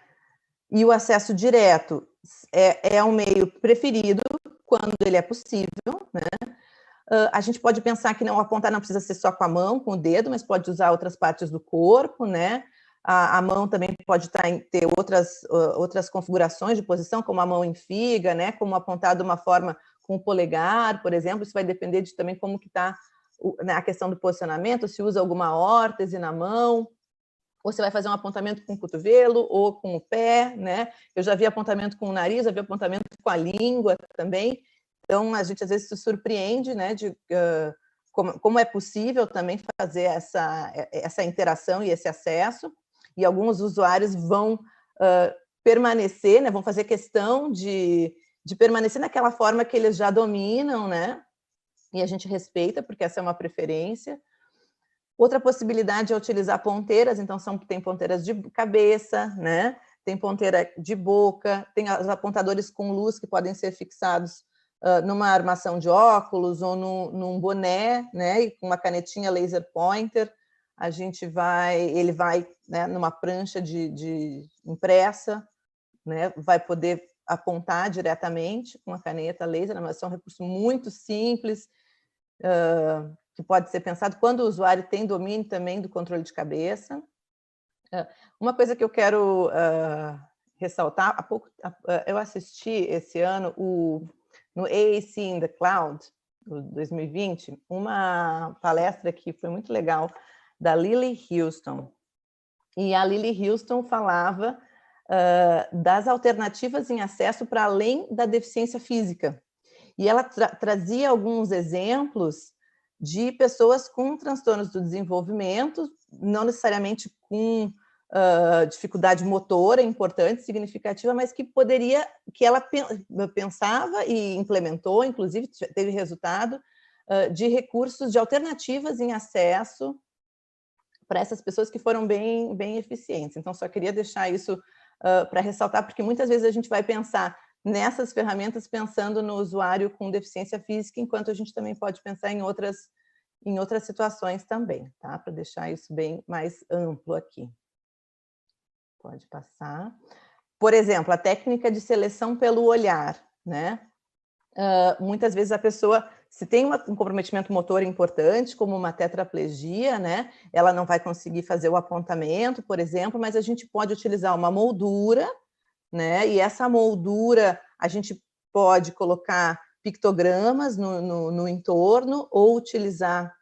e o acesso direto é um meio preferido quando ele é possível, né? A gente pode pensar que o apontar não precisa ser só com a mão, com o dedo, mas pode usar outras partes do corpo, né? A mão também pode ter outras configurações de posição, como a mão em figa, né? Como apontar de uma forma com o polegar, por exemplo. Isso vai depender também como que está a questão do posicionamento, se usa alguma órtese na mão, ou você vai fazer um apontamento com o cotovelo ou com o pé, né? Eu já vi apontamento com o nariz, já vi apontamento com a língua também. Então, a gente às vezes se surpreende, né, de como é possível também fazer essa interação e esse acesso. E alguns usuários vão permanecer, né, vão fazer questão de permanecer naquela forma que eles já dominam, né? E a gente respeita, porque essa é uma preferência. Outra possibilidade é utilizar ponteiras, então tem ponteiras de cabeça, né? Tem ponteira de boca, tem os apontadores com luz que podem ser fixados numa armação de óculos ou num boné, né, e com uma canetinha laser pointer, ele vai, né, numa prancha de impressa, né, vai poder apontar diretamente com a caneta laser, mas é um recurso muito simples, que pode ser pensado quando o usuário tem domínio também do controle de cabeça. Uma coisa que eu quero ressaltar, eu assisti esse ano no AAC in the Cloud, 2020, uma palestra que foi muito legal, da Lily Houston. E a Lily Houston falava das alternativas em acesso para além da deficiência física. E ela trazia alguns exemplos de pessoas com transtornos do desenvolvimento, não necessariamente com dificuldade motora importante, significativa, mas que ela pensava e implementou, inclusive teve resultado, de recursos, de alternativas em acesso para essas pessoas que foram bem eficientes. Então, só queria deixar isso para ressaltar, porque muitas vezes a gente vai pensar nessas ferramentas pensando no usuário com deficiência física, enquanto a gente também pode pensar em outras situações também, tá? Para deixar isso bem mais amplo aqui. Pode passar. Por exemplo, a técnica de seleção pelo olhar, né? Muitas vezes a pessoa, se tem um comprometimento motor importante, como uma tetraplegia, né? Ela não vai conseguir fazer o apontamento, por exemplo, mas a gente pode utilizar uma moldura, né? E essa moldura a gente pode colocar pictogramas no entorno ou utilizar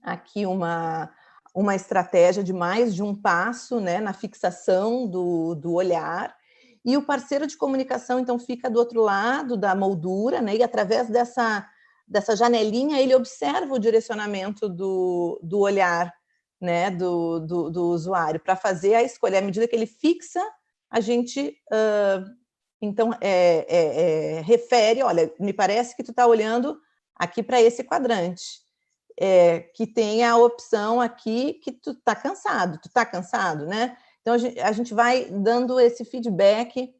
aqui uma estratégia de mais de um passo, né, na fixação do olhar, e o parceiro de comunicação, então, fica do outro lado da moldura, né, e através dessa janelinha ele observa o direcionamento do olhar, né, do usuário, para fazer a escolha. À medida que ele fixa, a gente, então, refere, olha, me parece que tu está olhando aqui para esse quadrante. Que tem a opção aqui que tu tá cansado, né? Então, a gente vai dando esse feedback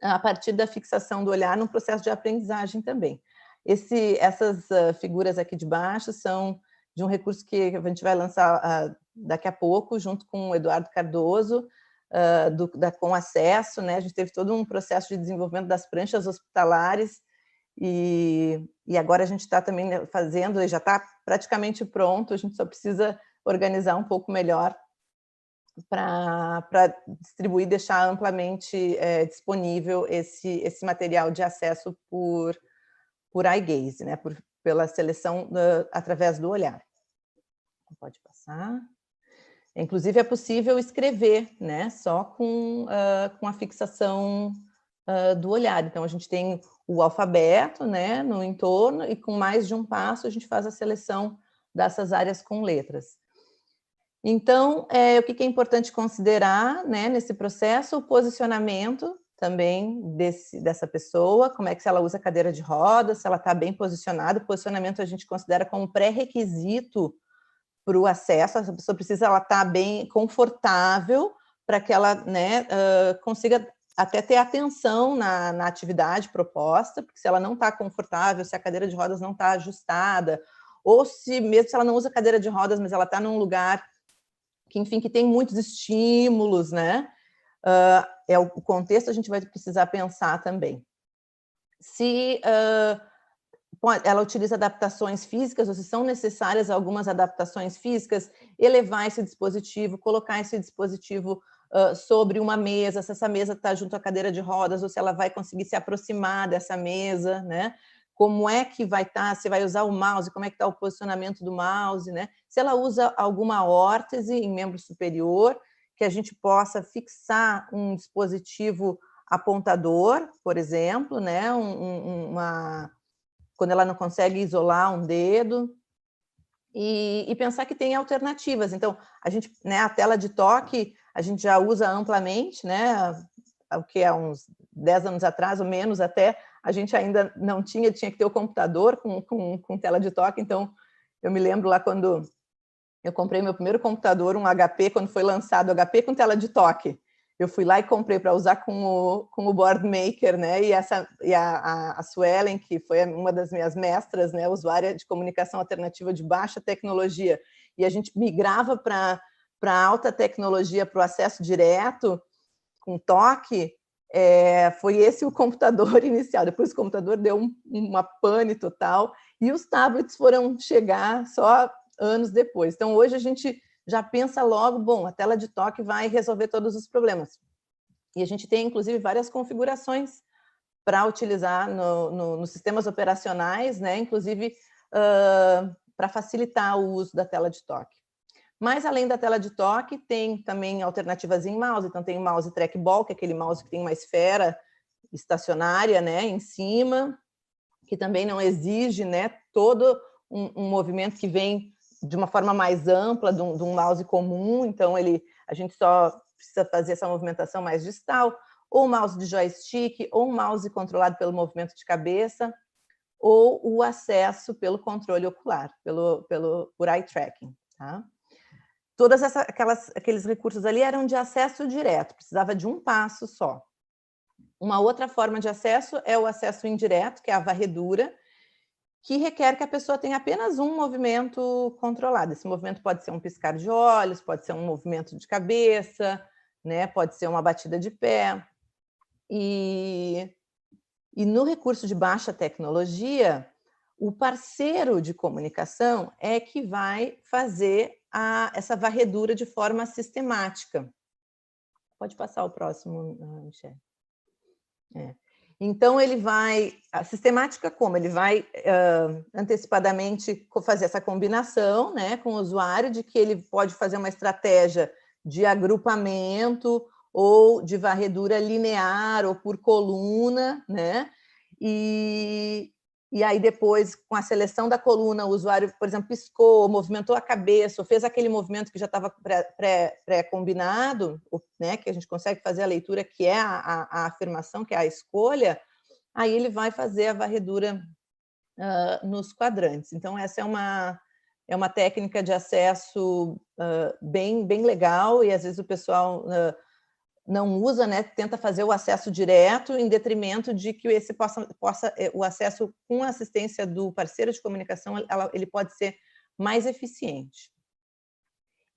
a partir da fixação do olhar no processo de aprendizagem também. Essas figuras aqui de baixo são de um recurso que a gente vai lançar daqui a pouco, junto com o Eduardo Cardoso, com acesso, né? A gente teve todo um processo de desenvolvimento das pranchas hospitalares, e agora a gente está também fazendo, já está praticamente pronto, a gente só precisa organizar um pouco melhor para distribuir, deixar amplamente disponível esse material de acesso por eye gaze, né? Pela seleção através do olhar. Pode passar. Inclusive é possível escrever, né? Só com a fixação do olhar. Então, a gente tem o alfabeto, né, no entorno, e com mais de um passo a gente faz a seleção dessas áreas com letras. Então, o que é importante considerar, né, nesse processo? O posicionamento também dessa pessoa, como é que, se ela usa cadeira de rodas, se ela está bem posicionada. O posicionamento a gente considera como pré-requisito para o acesso. Essa pessoa precisa estar bem confortável para que ela, né, consiga até ter atenção na atividade proposta, porque se ela não está confortável, se a cadeira de rodas não está ajustada, ou mesmo se ela não usa cadeira de rodas, mas ela está num lugar que, enfim, que tem muitos estímulos, né? O contexto a gente vai precisar pensar também. Se ela utiliza adaptações físicas, ou se são necessárias algumas adaptações físicas, elevar esse dispositivo, colocar esse dispositivo sobre uma mesa, se essa mesa está junto à cadeira de rodas, ou se ela vai conseguir se aproximar dessa mesa, né? Como é que vai estar, se vai usar o mouse, como é que está o posicionamento do mouse, né? Se ela usa alguma órtese em membro superior, que a gente possa fixar um dispositivo apontador, por exemplo, né? Quando ela não consegue isolar um dedo, e pensar que tem alternativas. Então, né, a tela de toque a gente já usa amplamente, né? O que há uns 10 anos atrás, ou menos até, a gente ainda não tinha que ter o computador com tela de toque. Então, eu me lembro lá quando eu comprei meu primeiro computador, um HP, quando foi lançado o HP com tela de toque. eu fui lá e comprei para usar com o Board Maker, né? E a Suelen, que foi uma das minhas mestras, né? Usuária de comunicação alternativa de baixa tecnologia, e a gente migrava para alta tecnologia, para o acesso direto, com toque, foi esse o computador inicial. Depois o computador deu uma pane total, e os tablets foram chegar só anos depois. Então, hoje a gente já pensa logo, bom, a tela de toque vai resolver todos os problemas. E a gente tem, inclusive, várias configurações para utilizar nos sistemas operacionais, né? Inclusive para facilitar o uso da tela de toque. Mas, além da tela de toque, tem também alternativas em mouse. Então, tem o mouse trackball, que é aquele mouse que tem uma esfera estacionária, né, em cima, que também não exige, né, todo um movimento que vem de uma forma mais ampla de um mouse comum. Então, a gente só precisa fazer essa movimentação mais distal, ou mouse de joystick, ou um mouse controlado pelo movimento de cabeça, ou o acesso pelo controle ocular, por eye tracking, tá? Todos aqueles recursos ali eram de acesso direto, precisava de um passo só. Uma outra forma de acesso é o acesso indireto, que é a varredura, que requer que a pessoa tenha apenas um movimento controlado. Esse movimento pode ser um piscar de olhos, pode ser um movimento de cabeça, né? Pode ser uma batida de pé. E no recurso de baixa tecnologia, o parceiro de comunicação é que vai fazer essa varredura de forma sistemática. Pode passar o próximo, Michele. Então, ele vai... A sistemática como? Ele vai antecipadamente fazer essa combinação, né, com o usuário, de que ele pode fazer uma estratégia de agrupamento ou de varredura linear ou por coluna, né? E aí, depois, com a seleção da coluna, o usuário, por exemplo, piscou, movimentou a cabeça, ou fez aquele movimento que já estava pré-combinado, né, que a gente consegue fazer a leitura, que é a afirmação, que é a escolha, aí ele vai fazer a varredura nos quadrantes. Então, essa é uma técnica de acesso bem legal, e às vezes o pessoal... não usa, né, tenta fazer o acesso direto em detrimento de que o acesso com a assistência do parceiro de comunicação, ele pode ser mais eficiente.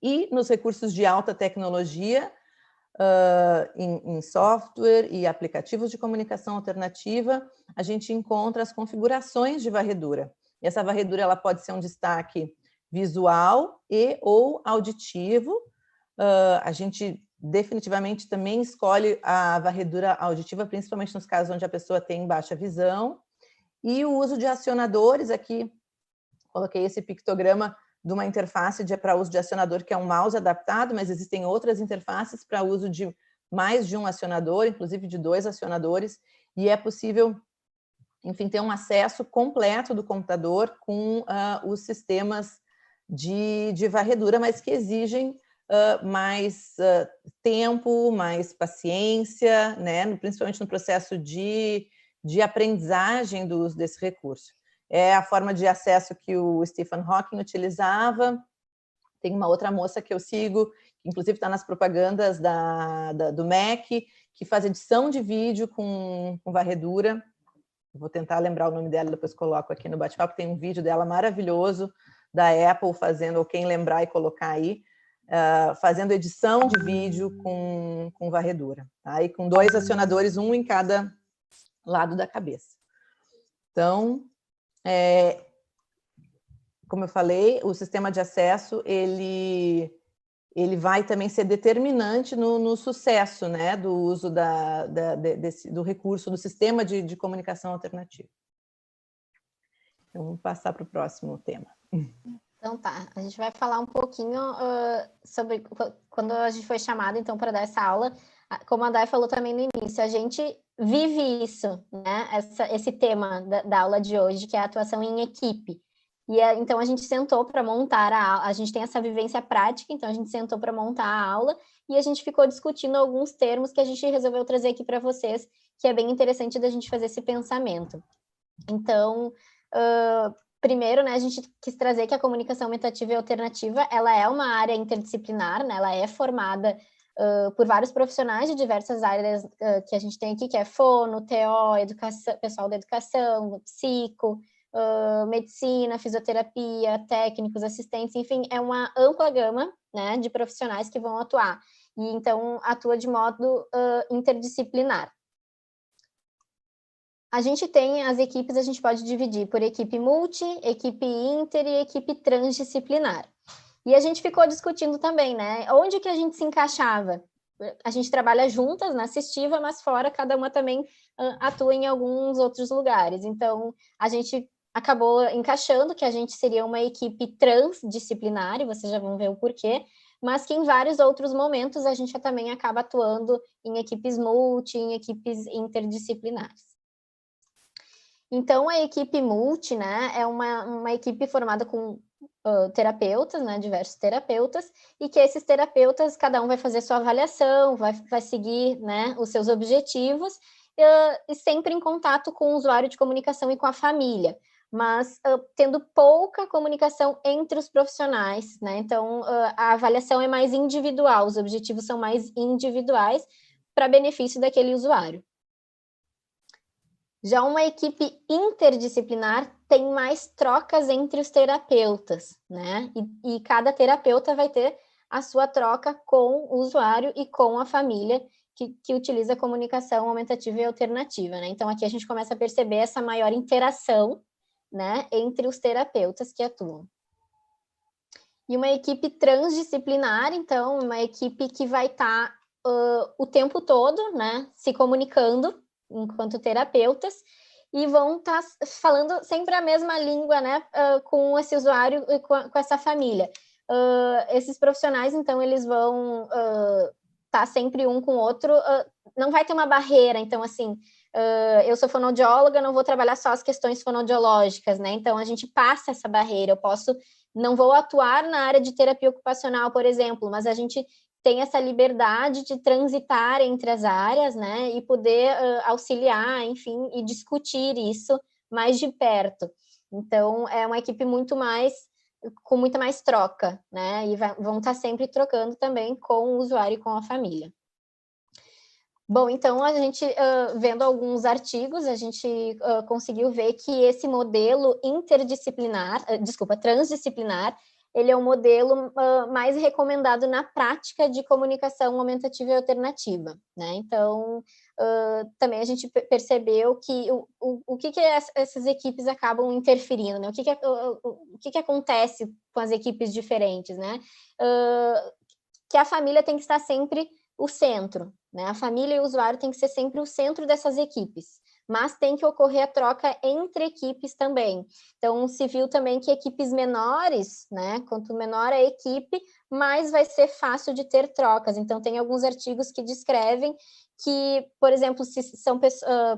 E nos recursos de alta tecnologia, em software e aplicativos de comunicação alternativa, a gente encontra as configurações de varredura. E essa varredura ela pode ser um destaque visual ou auditivo. A gente definitivamente também escolhe a varredura auditiva, principalmente nos casos onde a pessoa tem baixa visão. E o uso de acionadores, aqui coloquei esse pictograma de uma interface para uso de acionador, que é um mouse adaptado, mas existem outras interfaces para uso de mais de um acionador, inclusive de 2 acionadores, e é possível, enfim, ter um acesso completo do computador com os sistemas de varredura, mas que exigem mais tempo, mais paciência, né? Principalmente no processo de aprendizagem do uso desse recurso. É a forma de acesso que o Stephen Hawking utilizava. Tem uma outra moça que eu sigo, que inclusive está nas propagandas do Mac, que faz edição de vídeo com varredura. Vou tentar lembrar o nome dela, depois coloco aqui no bate-papo. Tem um vídeo dela maravilhoso da Apple fazendo, ou quem lembrar e colocar aí, fazendo edição de vídeo com varredura, tá? E com 2 acionadores, um em cada lado da cabeça. Então, como eu falei, o sistema de acesso, ele vai também ser determinante no sucesso, né, do uso do recurso, do sistema de comunicação alternativa. Então, vamos passar para o próximo tema. Então tá, a gente vai falar um pouquinho sobre quando a gente foi chamado então para dar essa aula, como a Day falou também no início, a gente vive isso, né? Esse tema da aula de hoje, que é a atuação em equipe. E então a gente sentou para montar a gente tem essa vivência prática, então a gente sentou para montar a aula e a gente ficou discutindo alguns termos que a gente resolveu trazer aqui para vocês, que é bem interessante da gente fazer esse pensamento. Então, primeiro, né, a gente quis trazer que a comunicação metativa e alternativa, ela é uma área interdisciplinar, né, ela é formada por vários profissionais de diversas áreas que a gente tem aqui, que é fono, TO, educação, pessoal da educação, psico, medicina, fisioterapia, técnicos, assistentes, enfim, é uma ampla gama, né, de profissionais que vão atuar. E então atua de modo interdisciplinar. A gente tem as equipes, a gente pode dividir por equipe multi, equipe inter e equipe transdisciplinar. E a gente ficou discutindo também, né? Onde que a gente se encaixava? A gente trabalha juntas na assistiva, mas fora cada uma também atua em alguns outros lugares. Então, a gente acabou encaixando que a gente seria uma equipe transdisciplinar, e vocês já vão ver o porquê, mas que em vários outros momentos a gente também acaba atuando em equipes multi, em equipes interdisciplinares. Então, a equipe multi, né, é uma equipe formada com terapeutas, né, diversos terapeutas, e que esses terapeutas, cada um vai fazer sua avaliação, vai seguir, né, os seus objetivos, e sempre em contato com o usuário de comunicação e com a família, mas tendo pouca comunicação entre os profissionais, né, então a avaliação é mais individual, os objetivos são mais individuais para benefício daquele usuário. Já uma equipe interdisciplinar tem mais trocas entre os terapeutas, né? E cada terapeuta vai ter a sua troca com o usuário e com a família que utiliza a comunicação aumentativa e alternativa, né? Então, aqui a gente começa a perceber essa maior interação, né, entre os terapeutas que atuam. E uma equipe transdisciplinar, então, uma equipe que vai estar o tempo todo, né, se comunicando enquanto terapeutas, e vão estar falando sempre a mesma língua, né, com esse usuário e com essa família. Esses profissionais, então, eles vão estar sempre um com o outro, não vai ter uma barreira, então, assim, eu sou fonoaudióloga, não vou trabalhar só as questões fonoaudiológicas, né, então a gente passa essa barreira, eu não vou atuar na área de terapia ocupacional, por exemplo, mas a gente tem essa liberdade de transitar entre as áreas, né, e poder auxiliar, enfim, e discutir isso mais de perto. Então, é uma equipe com muita mais troca, né, e vão estar sempre trocando também com o usuário e com a família. Bom, então, a gente, vendo alguns artigos, a gente conseguiu ver que esse modelo transdisciplinar, ele é um modelo mais recomendado na prática de comunicação aumentativa e alternativa, né? Então, também a gente percebeu que o que essas equipes acabam interferindo, né? O que acontece com as equipes diferentes, né? Que a família tem que estar sempre o centro, né? A família e o usuário tem que ser sempre o centro dessas equipes, mas tem que ocorrer a troca entre equipes também. Então, se viu também que equipes menores, né? Quanto menor a equipe, mais vai ser fácil de ter trocas. Então, tem alguns artigos que descrevem que, por exemplo, se são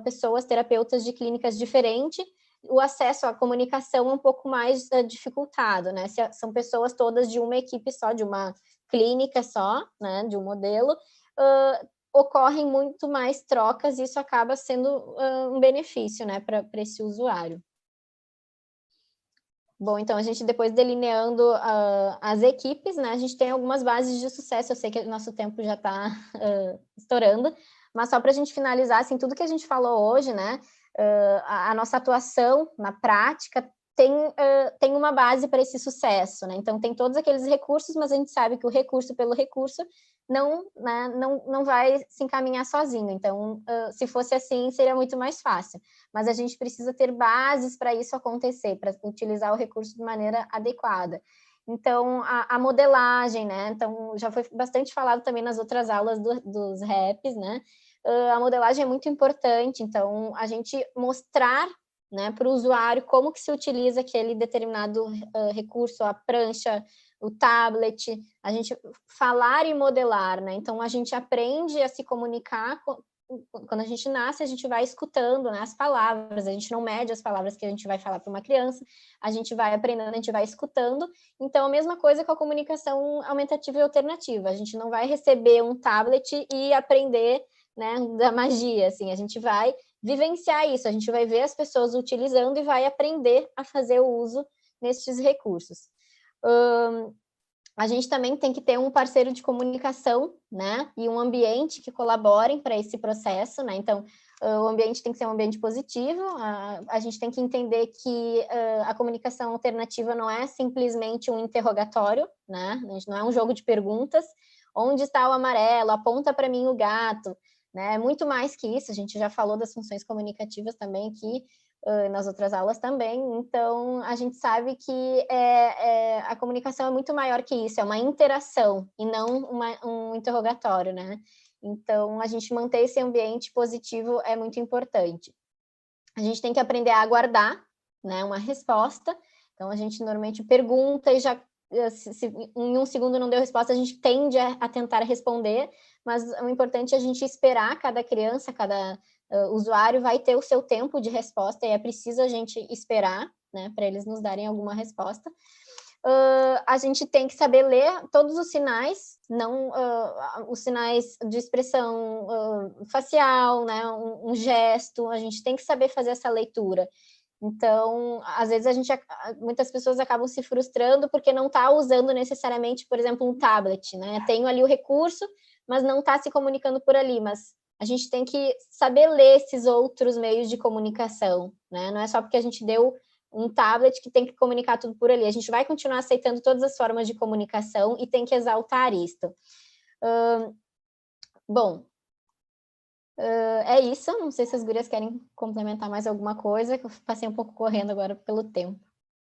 pessoas, terapeutas de clínicas diferentes, o acesso à comunicação é um pouco mais dificultado, né? Se são pessoas todas de uma equipe só, de uma clínica só, né, de um modelo, ocorrem muito mais trocas e isso acaba sendo um benefício, né, para esse usuário. Bom, então a gente depois delineando as equipes, né, a gente tem algumas bases de sucesso, eu sei que o nosso tempo já está estourando, mas só para a gente finalizar, assim, tudo que a gente falou hoje, né, a nossa atuação na prática tem uma base para esse sucesso, né? Então, tem todos aqueles recursos, mas a gente sabe que o recurso pelo recurso não vai se encaminhar sozinho. Então, se fosse assim, seria muito mais fácil. Mas a gente precisa ter bases para isso acontecer, para utilizar o recurso de maneira adequada. Então, a modelagem, né? Então, já foi bastante falado também nas outras aulas dos REPs, né? A modelagem é muito importante, então, a gente mostrar, né, para o usuário como que se utiliza aquele determinado recurso, a prancha, o tablet, a gente falar e modelar, né? Então, a gente aprende a se comunicar, quando a gente nasce, a gente vai escutando, né, as palavras, a gente não mede as palavras que a gente vai falar para uma criança, a gente vai aprendendo, a gente vai escutando. Então, a mesma coisa com a comunicação aumentativa e alternativa, a gente não vai receber um tablet e aprender, né, da magia, assim, a gente vai vivenciar isso, a gente vai ver as pessoas utilizando e vai aprender a fazer o uso nesses recursos. A gente também tem que ter um parceiro de comunicação, né? E um ambiente que colaborem para esse processo, né? Então, o ambiente tem que ser um ambiente positivo, a gente tem que entender que a comunicação alternativa não é simplesmente um interrogatório, né? A gente não é um jogo de perguntas, onde está o amarelo, aponta para mim o gato, né? Muito mais que isso, a gente já falou das funções comunicativas também aqui, nas outras aulas também, então a gente sabe que a comunicação é muito maior que isso, é uma interação e não um interrogatório, né? Então, a gente manter esse ambiente positivo é muito importante. A gente tem que aprender a aguardar, né, uma resposta. Então, a gente normalmente pergunta e já, se em um segundo não deu resposta, a gente tende a tentar responder, mas o importante é a gente esperar. Cada criança, cada usuário vai ter o seu tempo de resposta e é preciso a gente esperar, né, para eles nos darem alguma resposta. A gente tem que saber ler todos os sinais, não os sinais de expressão facial, né, um gesto, a gente tem que saber fazer essa leitura. Então, às vezes muitas pessoas acabam se frustrando porque não está usando necessariamente, por exemplo, um tablet, né? Tenho ali o recurso, mas não está se comunicando por ali, mas a gente tem que saber ler esses outros meios de comunicação, né? Não é só porque a gente deu um tablet que tem que comunicar tudo por ali. A gente vai continuar aceitando todas as formas de comunicação e tem que exaltar isto. Bom, é isso. Não sei se as gurias querem complementar mais alguma coisa, que eu passei um pouco correndo agora pelo tempo.